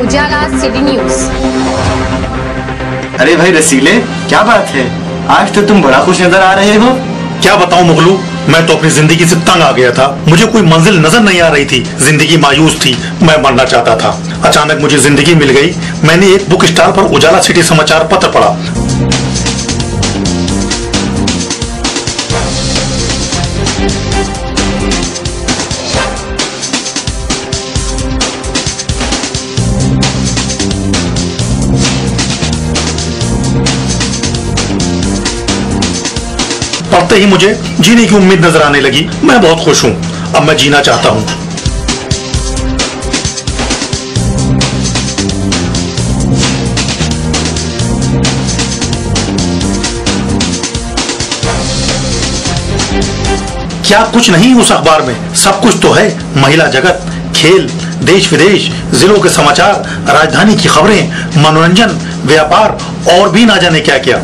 उजाला city news. अरे भाई रसीले, क्या बात है, आज तो तुम बड़ा खुश नजर आ रहे हो। क्या बताऊं मुगलू, मैं तो अपनी जिंदगी से तंग आ गया था। मुझे कोई मंजिल नजर नहीं आ रही थी, जिंदगी मायूस थी, मैं मरना चाहता था। अचानक मुझे जिंदगी मिल गई। मैंने एक बुक स्टॉल पर उजाला सिटी समाचार पत्र पढ़ा। पढ़ते ही मुझे जीने की उम्मीद नजर आने लगी। मैं बहुत खुश हूँ, अब मैं जीना चाहता हूँ। क्या कुछ नहीं उस अखबार में? सब कुछ तो है। महिला जगत, खेल, देश विदेश, जिलों के समाचार, राजधानी की खबरें, मनोरंजन, व्यापार और भी ना जाने क्या क्या।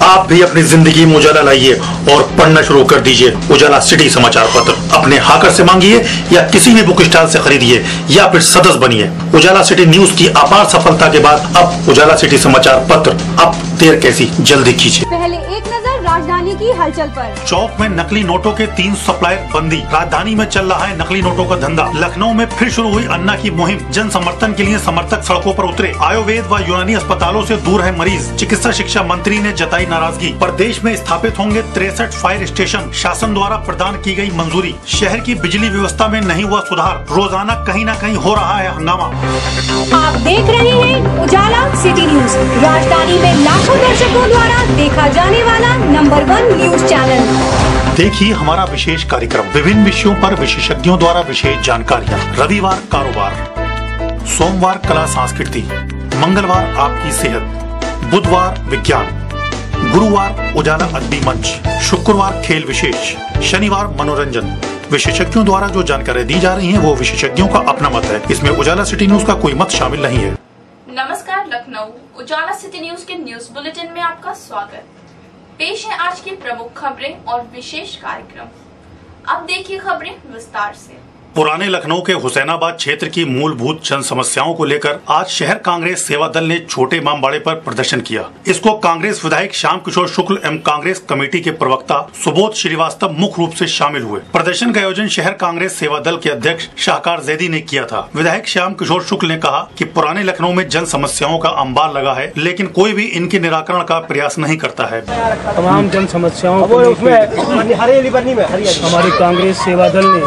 आप भी अपनी जिंदगी में उजाला लाइए और पढ़ना शुरू कर दीजिए उजाला सिटी समाचार पत्र। अपने हाकर से मांगिए या किसी भी बुक स्टॉल से खरीदिए या फिर सदस्य बनिए। उजाला सिटी न्यूज की अपार सफलता के बाद अब उजाला सिटी समाचार पत्र, अब देर कैसी, जल्दी कीजिए। पहले एक नजर राजधानी की हलचल पर। चौक में नकली नोटों के 3 सप्लायर बंदी। राजधानी में चल रहा है नकली नोटों का धंधा। लखनऊ में फिर शुरू हुई अन्ना की मुहिम। जन समर्थन के लिए समर्थक सड़कों पर उतरे। आयुर्वेद व यूनानी अस्पतालों से दूर है मरीज। चिकित्सा शिक्षा मंत्री ने जताई नाराजगी। प्रदेश में स्थापित होंगे 63 फायर स्टेशन, शासन द्वारा प्रदान की गई मंजूरी। शहर की बिजली व्यवस्था में नहीं हुआ सुधार। रोजाना कहीं न कहीं हो रहा है हंगामा। आप देख रहे हैं उजाला सिटी न्यूज, राजधानी में लाखों दर्शकों द्वारा देखा जाने वाला नंबर 1 न्यूज चैनल। देखिए हमारा विशेष कार्यक्रम। विभिन्न विषयों पर विशेषज्ञों द्वारा विशेष जानकारियाँ। रविवार कारोबार, सोमवार कला संस्कृति, मंगलवार आपकी सेहत, बुधवार विज्ञान, गुरुवार उजाला अदबी मंच, शुक्रवार खेल विशेष, शनिवार मनोरंजन। विशेषज्ञों द्वारा जो जानकारी दी जा रही है वो विशेषज्ञों का अपना मत है, इसमें उजाला सिटी न्यूज का कोई मत शामिल नहीं है। नमस्कार लखनऊ, उजाला सिटी न्यूज के न्यूज बुलेटिन में आपका स्वागत। पेश है आज की प्रमुख खबरें और विशेष कार्यक्रम। अब देखिए खबरें विस्तार से। पुराने लखनऊ के हुसैनाबाद क्षेत्र की मूलभूत जन समस्याओं को लेकर आज शहर कांग्रेस सेवा दल ने छोटे इमामबाड़े पर प्रदर्शन किया। इसको कांग्रेस विधायक श्याम किशोर शुक्ल एवं कांग्रेस कमेटी के प्रवक्ता सुबोध श्रीवास्तव मुख्य रूप से शामिल हुए। प्रदर्शन का आयोजन शहर कांग्रेस सेवा दल के अध्यक्ष शाहकार जैदी ने किया था। विधायक श्याम किशोर शुक्ल ने कहा कि पुराने लखनऊ में जन समस्याओं का अंबार लगा है, लेकिन कोई भी इनके निराकरण का प्रयास नहीं करता है। तमाम जन समस्याओं को हमारे कांग्रेस सेवा दल ने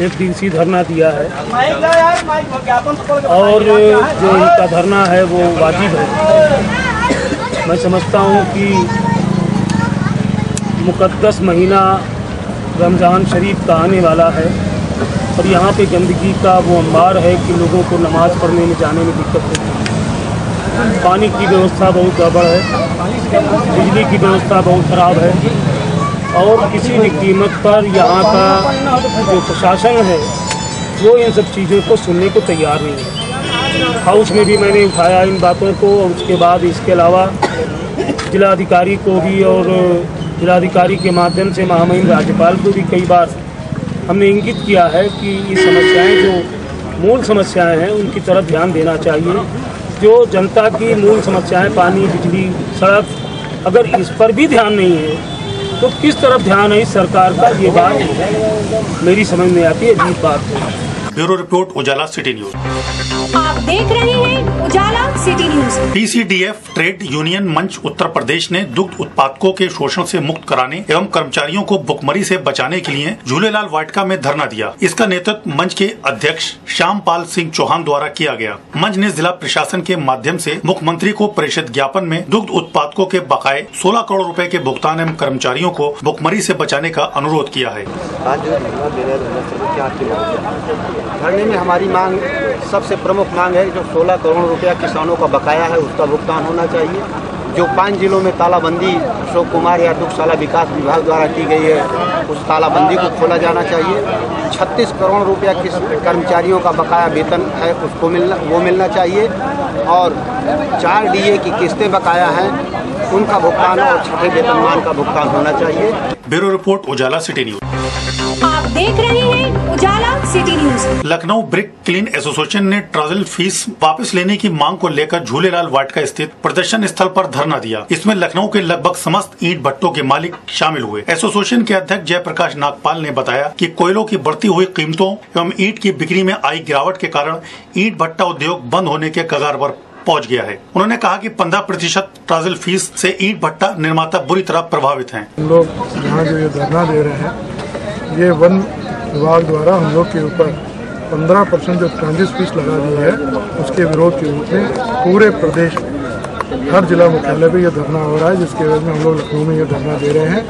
एक दिवसीय धरना दिया है और जो इनका धरना है वो वाजिब है। मैं समझता हूँ कि मुकद्दस महीना रमज़ान शरीफ का आने वाला है और यहाँ पे गंदगी का वो अंबार है कि लोगों को नमाज़ पढ़ने में जाने में दिक्कत होती है। पानी की व्यवस्था बहुत गड़बड़ है, बिजली की व्यवस्था बहुत ख़राब है और किसी भी कीमत पर यहाँ का जो प्रशासन है वो इन सब चीज़ों को सुनने को तैयार नहीं है। हाउस में भी मैंने उठाया इन बातों को और उसके बाद इसके अलावा जिलाधिकारी को भी और जिलाधिकारी के माध्यम से महामहिम राज्यपाल को भी कई बार हमने इंगित किया है कि ये समस्याएं जो मूल समस्याएं हैं उनकी तरफ ध्यान देना चाहिए। जो जनता की मूल समस्याएं पानी, बिजली, सड़क, अगर इस पर भी ध्यान नहीं है तो किस तरफ ध्यान है इस सरकार का, ये बात मेरी समझ में आती है। अजीब बात है। Bureau report Ujala city news. आप देख रहे हैं Ujala city news. PCDF trade union मंच उत्तर प्रदेश ने दुग्ध उत्पादकों के शोषण से मुक्त कराने एवं कर्मचारियों को भुखमरी से बचाने के लिए झूलेलाल वाटिका में धरना दिया। इसका नेतृत्व मंच के अध्यक्ष श्यामपाल सिंह चौहान द्वारा किया गया। मंच ने जिला प्रशासन के माध्यम से मुख्यमंत्री को प्रेषित ज्ञापन में दुग्ध उत्पादकों के बकाये 16 करोड़ रुपए के भुगतान एवं कर्मचारियों को भुखमरी से बचाने का अनुरोध किया है। धरने में हमारी मांग, सबसे प्रमुख मांग है जो 16 करोड़ रुपया किसानों का बकाया है उसका भुगतान होना चाहिए। जो 5 जिलों में तालाबंदी अशोक कुमार या दुग्धशाला विकास विभाग द्वारा की गई है उस तालाबंदी को खोला जाना चाहिए। 36 करोड़ रुपया किस कर्मचारियों का बकाया वेतन है उसको मिलना चाहिए और 4 DA की किस्तें बकाया हैं उनका भुगतान और छठे वेतनमान का भुगतान होना चाहिए। Bureau report Ujala city news. आप देख रहे हैं Ujala city news. Lucknow brick kiln association ने ट्रायल फीस वापस लेने की मांग को लेकर झूलेलाल वाटिका स्थित प्रदर्शन स्थल पर धरना दिया। इसमें लखनऊ के लगभग समस्त ईंट भट्टों के मालिक शामिल हुए। एसोसिएशन के अध्यक्ष जयप्रकाश नागपाल ने बताया कि कोयलों की बढ़ती हुई कीमतों एवं ईंट की बिक्री में आई गिरावट के कारण ईंट भट्टा उद्योग बंद होने के कगार पर पहुंच गया है। उन्होंने कहा कि 15% ट्रायल फीस से ईंट भट्टा निर्माता बुरी तरह प्रभावित हैं। हम लोग यहाँ जो ये धरना दे रहे हैं, ये वन विभाग द्वारा हम लोग के ऊपर 15% जो ट्रांजिट फीस लगा दी है, उसके विरोध के रूप में पूरे प्रदेश हर जिला मुख्यालय पे ये धरना हो रहा है, जिसके वजह में हम लोग लखनऊ में ये धरना दे रहे हैं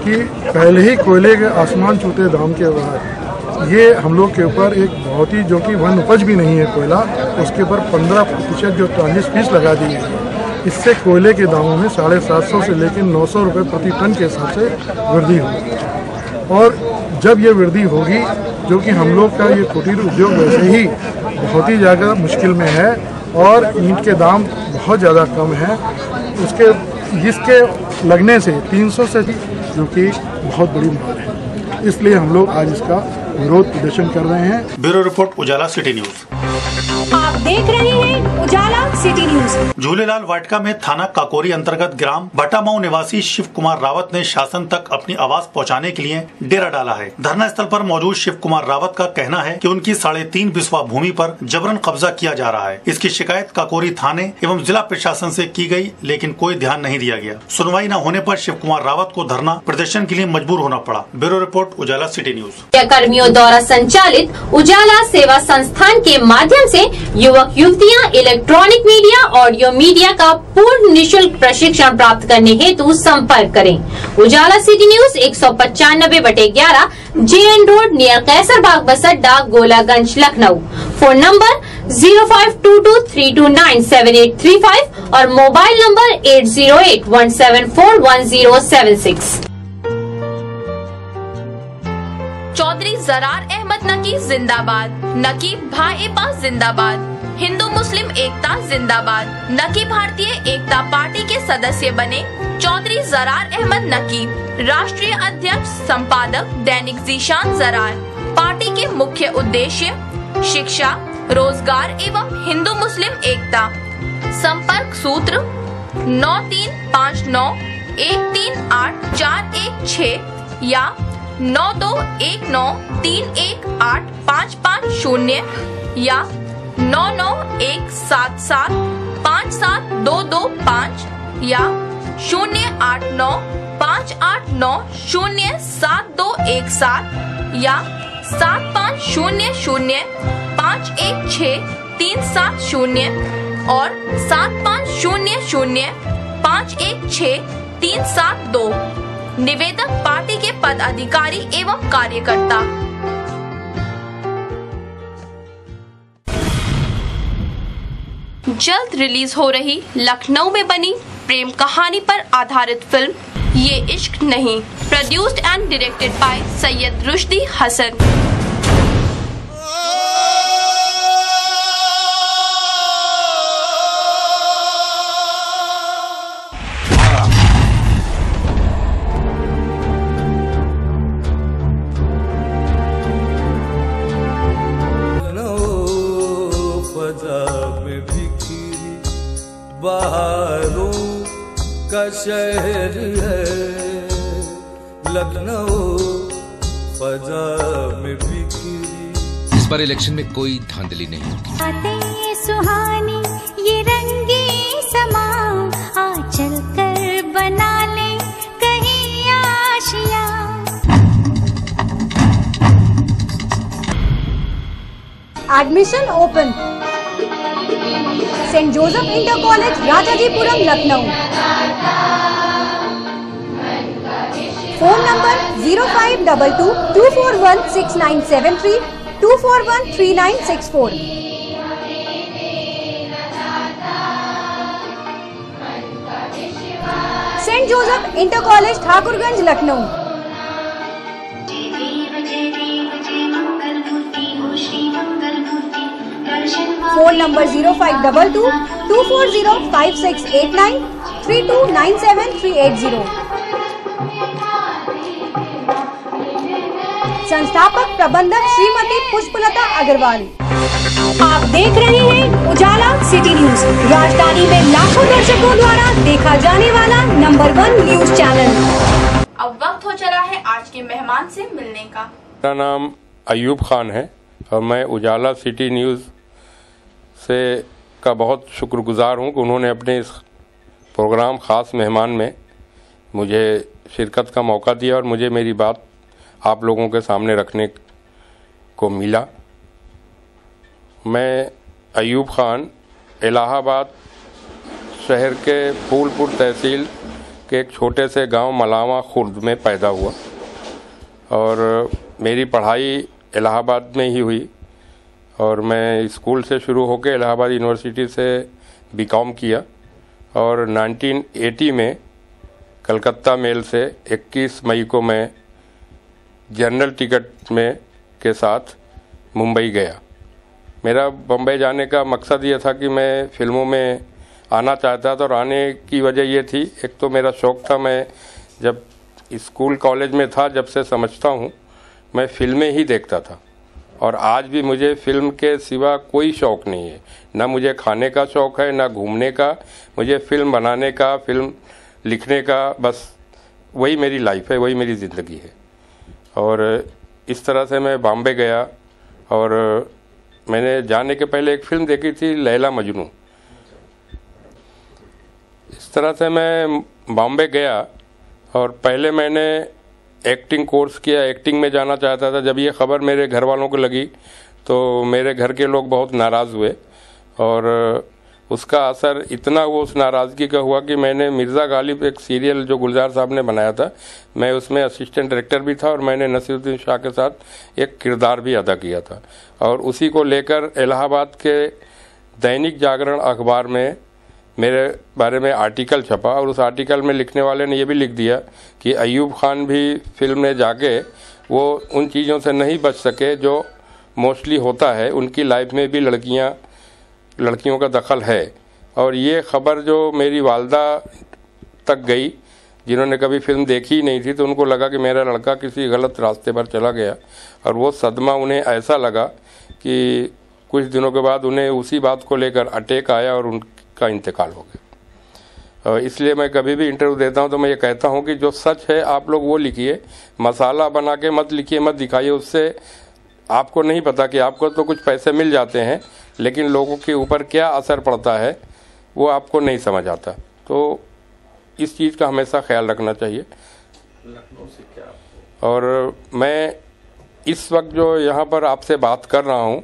कि पहले ही कोयले के आसमान छूते दाम के बाद ये हम लोग के ऊपर एक बहुत ही, जो कि वन उपज भी नहीं है कोयला, उसके ऊपर 15% जो ट्रांजिट फीस लगा दी है, इससे कोयले के दामों में 750 से लेकर 900 रुपये प्रति टन के हिसाब से वृद्धि होगी। और जब ये वृद्धि होगी, जो कि हम लोग का ये कुटीर उद्योग वैसे ही बहुत ही ज़्यादा मुश्किल में है और ईंट के दाम बहुत ज़्यादा कम है, जिसके लगने से 300 से, जो कि बहुत बड़ी मार है, इसलिए हम लोग आज इसका विरोध प्रदर्शन कर रहे हैं। Bureau report Ujala city news. आप देख रहे हैं उजाला सिटी न्यूज। झूलेलाल वाटिका में थाना काकोरी अंतर्गत ग्राम भटामाऊ निवासी शिव कुमार रावत ने शासन तक अपनी आवाज पहुंचाने के लिए डेरा डाला है। धरना स्थल पर मौजूद शिव कुमार रावत का कहना है कि उनकी 3.5 बिस्वा भूमि पर जबरन कब्जा किया जा रहा है। इसकी शिकायत काकोरी थाने एवं जिला प्रशासन से की गई, लेकिन कोई ध्यान नहीं दिया गया। सुनवाई न होने पर शिव कुमार रावत को धरना प्रदर्शन के लिए मजबूर होना पड़ा। Bureau report Ujala city news. कर्मियों द्वारा संचालित उजाला सेवा संस्थान के माध्यम से युवक युवतियां इलेक्ट्रॉनिक मीडिया, ऑडियो मीडिया का पूर्ण निःशुल्क प्रशिक्षण प्राप्त करने हेतु संपर्क करें। Ujala city news 195/11 JN road near Kaiser Bagh bus अड्डा, गोलागंज, लखनऊ। फोन नंबर 0522329785 और मोबाइल नंबर 8081741076। चौधरी जरार अहमद नकी जिंदाबाद, नकीब भाईपा जिंदाबाद, हिंदू मुस्लिम एकता जिंदाबाद। नकी भारतीय एकता पार्टी के सदस्य बने चौधरी जरार अहमद नकीब, राष्ट्रीय अध्यक्ष संपादक दैनिक जीशान जरार। पार्टी के मुख्य उद्देश्य शिक्षा, रोजगार एवं हिंदू मुस्लिम एकता। संपर्क सूत्र 9359138416 या 9219318550 या 9917757225 या 0895890717 या 7500516370 और 7500516372। निवेदक पार्टी के पदाधिकारी एवं कार्यकर्ता। जल्द रिलीज हो रही लखनऊ में बनी प्रेम कहानी पर आधारित film Ye Ishq Nahin, produced and directed by Syed Rushdi Hasan. Baharon Ka शहर है लखनऊ, फजा में बिखरी। इस बार इलेक्शन में कोई धांधली नहीं होगी। ये सुहानी ये रंगी समा, आ चल कर बना ले कहीं आशिया। Admission open. Saint Joseph inter college, Rajajipuram, Lucknow. Phone number 0522241693 2413964। Saint Joseph inter college, Thakurganj, Lucknow. Phone number 052224056893297380। संस्थापक प्रबंधक श्रीमती पुष्पलता अग्रवाल। आप देख रहे हैं उजाला सिटी न्यूज, राजधानी में लाखों दर्शकों द्वारा देखा जाने वाला नंबर 1 न्यूज चैनल। अब वक्त हो चला है आज के मेहमान से मिलने का। मेरा नाम अयूब खान है और मैं उजाला सिटी न्यूज़ से का बहुत शुक्रगुजार हूँ कि उन्होंने अपने इस प्रोग्राम ख़ास मेहमान में मुझे शिरकत का मौका दिया और मुझे मेरी बात आप लोगों के सामने रखने को मिला। मैं अयूब खान इलाहाबाद शहर के फूलपुर तहसील के एक छोटे से गांव मलावा खुर्द में पैदा हुआ और मेरी पढ़ाई इलाहाबाद में ही हुई और मैं स्कूल से शुरू होकर इलाहाबाद यूनिवर्सिटी से बीकॉम किया और 1980 में कलकत्ता मेल से 21 मई को मैं जनरल टिकट में के साथ मुंबई गया। मेरा बम्बई जाने का मकसद ये था कि मैं फिल्मों में आना चाहता था और आने की वजह ये थी, एक तो मेरा शौक़ था, मैं जब स्कूल कॉलेज में था जब से समझता हूँ मैं फिल्में ही देखता था और आज भी मुझे फिल्म के सिवा कोई शौक़ नहीं है। ना मुझे खाने का शौक़ है ना घूमने का, मुझे फिल्म बनाने का, फिल्म लिखने का, बस वही मेरी लाइफ है, वही मेरी ज़िंदगी है। और इस तरह से मैं बॉम्बे गया और मैंने जाने के पहले एक फ़िल्म देखी थी लैला मजनू। इस तरह से मैं बॉम्बे गया और पहले मैंने एक्टिंग कोर्स किया, एक्टिंग में जाना चाहता था। जब ये खबर मेरे घर वालों को लगी तो मेरे घर के लोग बहुत नाराज़ हुए और उसका असर इतना वो उस नाराज़गी का हुआ कि मैंने मिर्ज़ा गालिब एक सीरियल जो गुलजार साहब ने बनाया था, मैं उसमें असिस्टेंट डायरेक्टर भी था और मैंने नसीरुद्दीन शाह के साथ एक किरदार भी अदा किया था। और उसी को लेकर इलाहाबाद के दैनिक जागरण अखबार में मेरे बारे में आर्टिकल छपा और उस आर्टिकल में लिखने वाले ने ये भी लिख दिया कि अयूब खान भी फिल्म में जाके वो उन चीज़ों से नहीं बच सके जो मोस्टली होता है, उनकी लाइफ में भी लड़कियों का दखल है। और ये ख़बर जो मेरी वालदा तक गई, जिन्होंने कभी फिल्म देखी ही नहीं थी, तो उनको लगा कि मेरा लड़का किसी गलत रास्ते पर चला गया और वो सदमा उन्हें ऐसा लगा कि कुछ दिनों के बाद उन्हें उसी बात को लेकर अटैक आया और उनका इंतकाल हो गया। और इसलिए मैं कभी भी इंटरव्यू देता हूं तो मैं ये कहता हूं कि जो सच है आप लोग वो लिखिए, मसाला बना के मत लिखिए, मत दिखाइए। उससे आपको नहीं पता कि आपको तो कुछ पैसे मिल जाते हैं लेकिन लोगों के ऊपर क्या असर पड़ता है वो आपको नहीं समझ आता। तो इस चीज़ का हमेशा ख्याल रखना चाहिए। और मैं इस वक्त जो यहाँ पर आपसे बात कर रहा हूँ,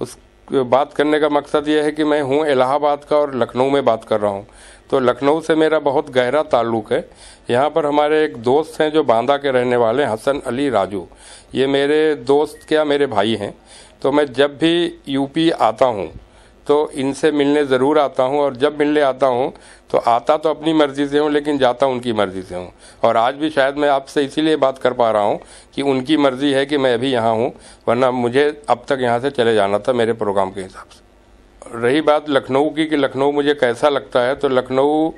उस बात करने का मकसद ये है कि मैं हूँ इलाहाबाद का और लखनऊ में बात कर रहा हूँ। तो लखनऊ से मेरा बहुत गहरा ताल्लुक़ है। यहाँ पर हमारे एक दोस्त हैं जो बांदा के रहने वाले हैं, हसन अली राजू। ये मेरे दोस्त क्या मेरे भाई हैं। तो मैं जब भी यूपी आता हूँ तो इनसे मिलने ज़रूर आता हूँ और जब मिलने आता हूँ तो आता तो अपनी मर्ज़ी से हूँ लेकिन जाता उनकी मर्ज़ी से हूँ। और आज भी शायद मैं आपसे इसीलिए बात कर पा रहा हूँ कि उनकी मर्ज़ी है कि मैं अभी यहाँ हूँ, वरना मुझे अब तक यहाँ से चले जाना था मेरे प्रोग्राम के हिसाब से। रही बात लखनऊ की कि लखनऊ मुझे कैसा लगता है, तो लखनऊ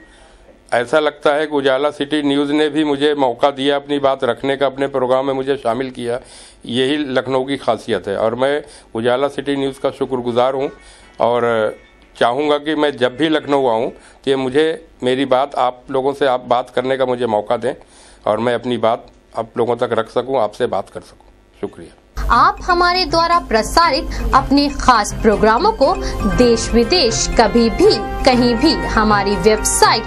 ऐसा लगता है कि उजाला सिटी न्यूज़ ने भी मुझे मौका दिया अपनी बात रखने का, अपने प्रोग्राम में मुझे शामिल किया। यही लखनऊ की खासियत है और मैं उजाला सिटी न्यूज़ का शुक्रगुजार हूँ और चाहूँगा कि मैं जब भी लखनऊ आऊँ तो ये मुझे मेरी बात आप लोगों से आप बात करने का मुझे मौका दें और मैं अपनी बात आप लोगों तक रख सकूँ, आपसे बात कर सकूँ। शुक्रिया। आप हमारे द्वारा प्रसारित अपने खास प्रोग्रामों को देश विदेश कभी भी कहीं भी हमारी वेबसाइट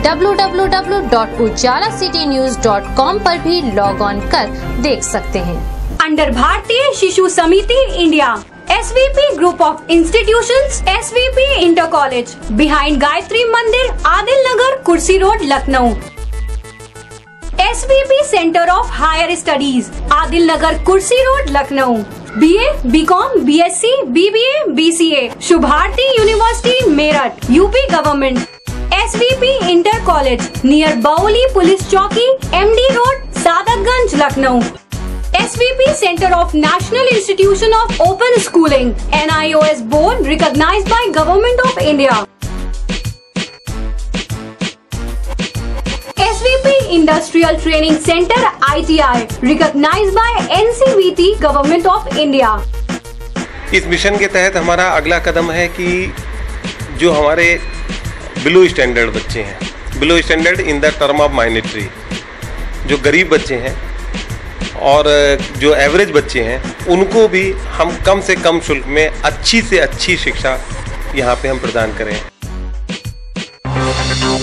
www.ujalacitynews.com पर भी लॉग ऑन कर देख सकते हैं। Under Bharatiya Shishu Samiti India, SVP group of institutions, SVP inter college, behind Gayatri Mandir, Adil Nagar, Kursi road, Lucknow. SVP centre of higher studies, Adil Nagar, Kursi road, Lucknow. BA, BCom, BSc, BBA, BCA, Subharti university, Meerut, UP government. SVP inter college near Bauli police chowki, MD road, Saadatganj, Lucknow. SVP Center of National Institution of Open Schooling, NIOS board recognized by Government of India. SVP Industrial Training Center ITI, recognized by NCVT, Government of India. इस mission के तहत हमारा अगला कदम है कि जो हमारे below standard बच्चे हैं, below standard in the term of minority, जो गरीब बच्चे हैं और जो एवरेज बच्चे हैं, उनको भी हम कम से कम शुल्क में अच्छी से अच्छी शिक्षा यहाँ पे हम प्रदान करें।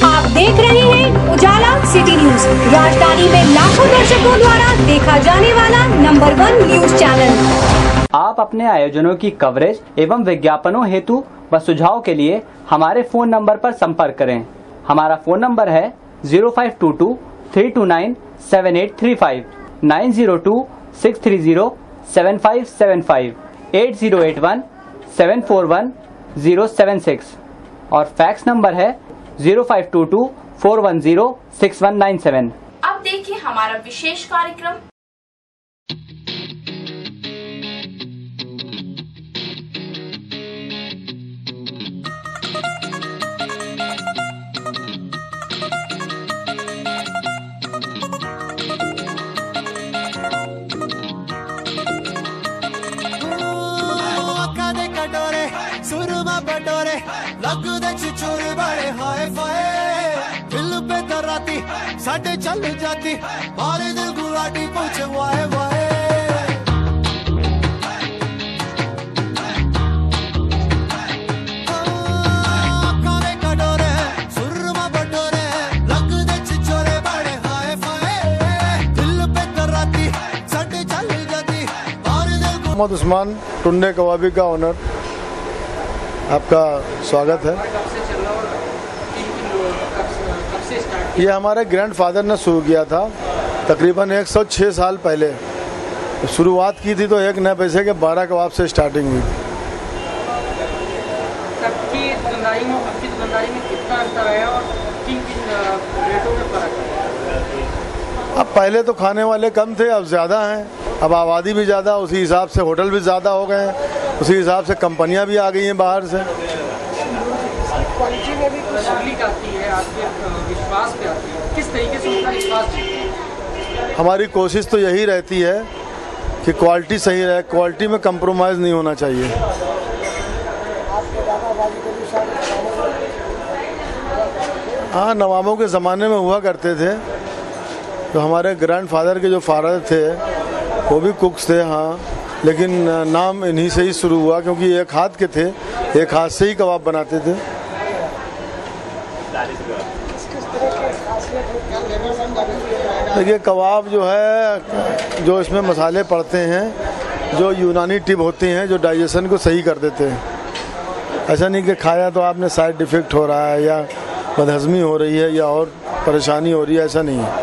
आप देख रहे हैं उजाला सिटी न्यूज, राजधानी में लाखों दर्शकों द्वारा देखा जाने वाला नंबर 1 न्यूज चैनल। आप अपने आयोजनों की कवरेज एवं विज्ञापनों हेतु व सुझाव के लिए हमारे फोन नंबर पर संपर्क करें। हमारा फोन नंबर है 0522-329-7835, 902-630-7575, 8081-741-076 और फैक्स नंबर है 0522-410-6197। अब देखिए हमारा विशेष कार्यक्रम। सुरमा बटोरे लगदे चुचुर बड़े हाय फाय, दिल पे दराती साडे चल जाती, मारे दिल गुलाटी पूछे वाय वाय। काले कटोरे सुरमा बटोरे लगदे चुचुरे बड़े हाय फाय, दिल पे दराती साडे चल जाती, मारे दिल। मोहम्मद उस्मान, टुन्ने कबाबी का ओनर, आपका स्वागत है। ये हमारे ग्रैंडफादर ने शुरू किया था तकरीबन 106 साल पहले। शुरुआत की थी तो 1 नए पैसे के 12 कबाब से स्टार्टिंग हुई थी। कितना अंतर है और किन रेटों में फर्क है? अब पहले तो खाने वाले कम थे, अब ज़्यादा हैं। अब आबादी भी ज़्यादा, उसी हिसाब से होटल भी ज़्यादा हो गए हैं, उसी हिसाब से कंपनियां भी आ गई हैं बाहर से। क्वालिटी में भी कुछ तकलीफ आती है, आपके विश्वास पे आती है, किस तरीके से उनका विश्वास? हमारी कोशिश तो यही रहती है कि क्वालिटी सही रहे, क्वालिटी में कंप्रोमाइज़ नहीं होना चाहिए। हाँ, नवाबों के ज़माने में हुआ करते थे, तो हमारे ग्रैंडफादर के जो फादर थे वो भी कुक्स थे। हाँ, लेकिन नाम इन्हीं से ही शुरू हुआ, क्योंकि एक हाथ के थे, एक हाथ से ही कबाब बनाते थे। देखिए, कबाब जो है, जो इसमें मसाले पड़ते हैं, जो यूनानी टिप होती हैं, जो डाइजेशन को सही कर देते हैं। ऐसा नहीं कि खाया तो आपने साइड इफेक्ट हो रहा है या बदहज़मी हो रही है या और परेशानी हो रही है, ऐसा नहीं है।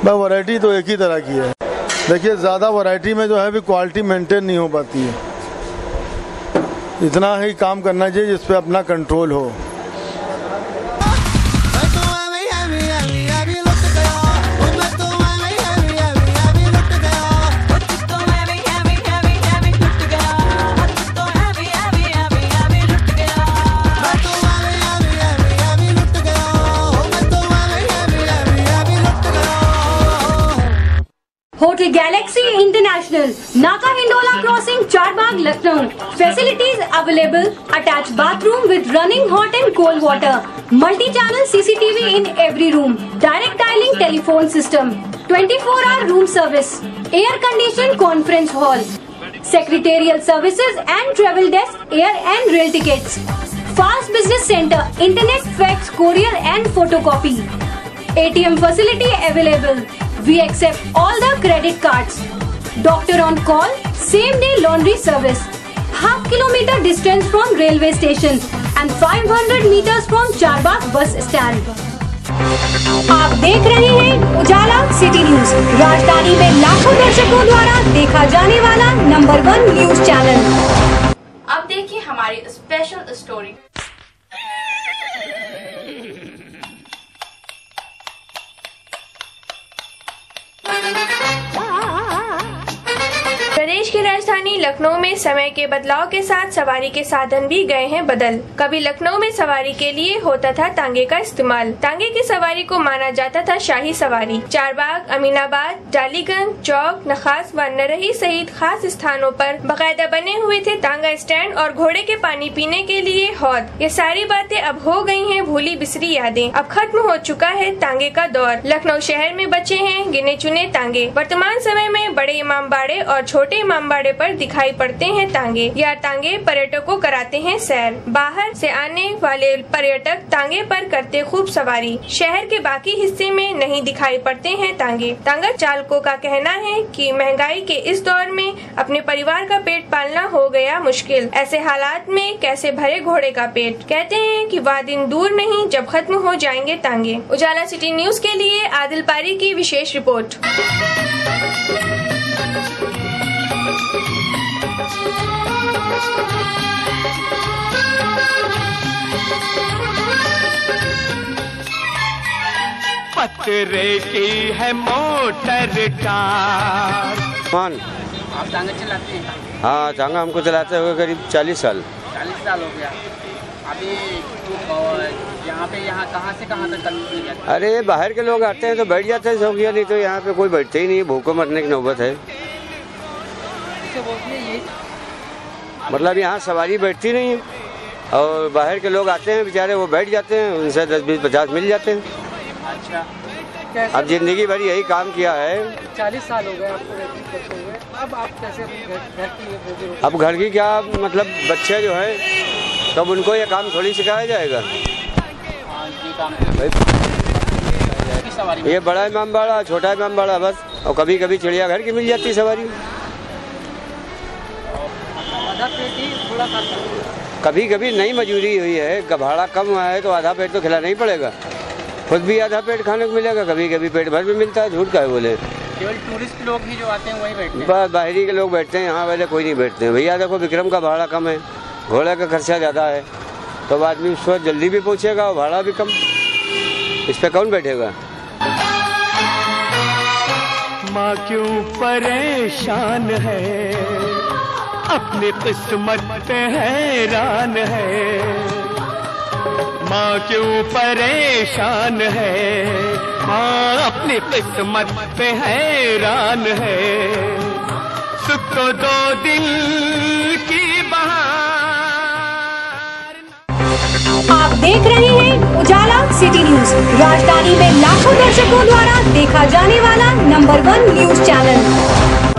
बस वैरायटी तो एक ही तरह की है। देखिए, ज़्यादा वैरायटी में जो है भी क्वालिटी मेंटेन नहीं हो पाती है। इतना ही काम करना चाहिए जिस पे अपना कंट्रोल हो। होटल गैलेक्सी इंटरनेशनल, नाका Hindola crossing, Charbagh, Lucknow. Facilities available, attached bathroom with running hot and cold water, multi-channel CCTV in every room, direct dialing telephone system, 24-hour room service, air-conditioned conference hall, secretarial services and travel desk, air and rail tickets, fast business center, internet, fax, courier and photocopy, ATM facility available. We accept all the credit cards. Doctor on call, same day laundry service. Half kilometer distance from railway station and 500 meters from Charbagh bus stand. आप देख रहे हैं Ujala city news, राजधानी में लाखों दर्शकों द्वारा देखा जाने वाला नंबर 1 न्यूज चैनल। अब देखिए हमारी स्पेशल स्टोरी। प्रदेश के राजधानी लखनऊ में समय के बदलाव के साथ सवारी के साधन भी गए हैं बदल। कभी लखनऊ में सवारी के लिए होता था तांगे का इस्तेमाल। तांगे की सवारी को माना जाता था शाही सवारी। चारबाग, अमीनाबाद, डालीगंज, चौक, नखास व नरही सहित खास स्थानों पर बाकायदा बने हुए थे तांगा स्टैंड और घोड़े के पानी पीने के लिए हौद। ये सारी बातें अब हो गई हैं भूली बिसरी यादें। अब खत्म हो चुका है तांगे का दौर। लखनऊ शहर में बचे हैं गिने चुने तांगे। वर्तमान समय में बड़े इमामबाड़े और छोटे इमामबाड़े पर दिखाई पड़ते हैं तांगे। यह तांगे पर्यटकों कराते हैं सैर। बाहर से आने वाले पर्यटक तांगे पर करते खूब सवारी। शहर के बाकी हिस्से में नहीं दिखाई पड़ते हैं तांगे। तांगा चालकों का कहना है कि महंगाई के इस दौर में अपने परिवार का पेट पालना हो गया मुश्किल। ऐसे हालात में कैसे भरे घोड़े का पेट। कहते हैं कि वह दिन दूर नहीं जब खत्म हो जाएंगे तांगे। उजाला सिटी न्यूज के लिए आदिल पारी की विशेष रिपोर्ट। पतरे की है मोटर कार। आप तांगा चलाते हैं? हाँ, तांगा हमको चलाते हुए करीब 40 साल। 40 साल हो गया। अभी यहाँ कहाँ से कहाँ तक चलती है? अरे बाहर के लोग आते हैं तो बैठ जाते हैं शौकिया, नहीं तो यहाँ पे कोई बैठते ही नहीं। भूखों मरने की नौबत है। मतलब यहाँ सवारी बैठती नहीं है और बाहर के लोग आते हैं बेचारे, वो बैठ जाते हैं, उनसे 10, 20, 50 मिल जाते हैं। अच्छा, अब जिंदगी भर यही काम किया है। 40 साल हो गए आपको करते हुए। अब आप कैसे घर की? अब घर की क्या मतलब, बच्चे जो है तब उनको ये काम थोड़ी सिखाया जाएगा। ये बड़ा इमामबाड़ा, छोटा इमामबाड़ा बस, और कभी कभी चिड़ियाघर की मिल जाती सवारी। कभी कभी नई मजबूरी हुई है, भाड़ा कम हुआ है तो आधा पेट तो खिलाना ही पड़ेगा। खुद भी आधा पेट खाने को मिलेगा, कभी कभी पेट भर भी मिलता है। झूठ का है बोले। केवल टूरिस्ट लोग ही जो आते हैं वही बैठते हैं? बस बाहरी के लोग बैठते हैं, यहाँ वाले कोई नहीं बैठते हैं। भैया देखो, विक्रम का भाड़ा कम है, घोड़े का खर्चा ज़्यादा है, तो आदमी उस वक्त जल्दी भी पहुँचेगा और भाड़ा भी कम। इस पे कौन बैठेगा? माँ क्यों परेशान है, अपनी किस्मत पे हैरान है। माँ क्यों परेशान है, माँ अपनी किस्मत पे हैरान है। सुख तो दो दिल की बहार। आप देख रहे हैं उजाला सिटी न्यूज, राजधानी में लाखों दर्शकों द्वारा देखा जाने वाला नंबर 1 न्यूज चैनल।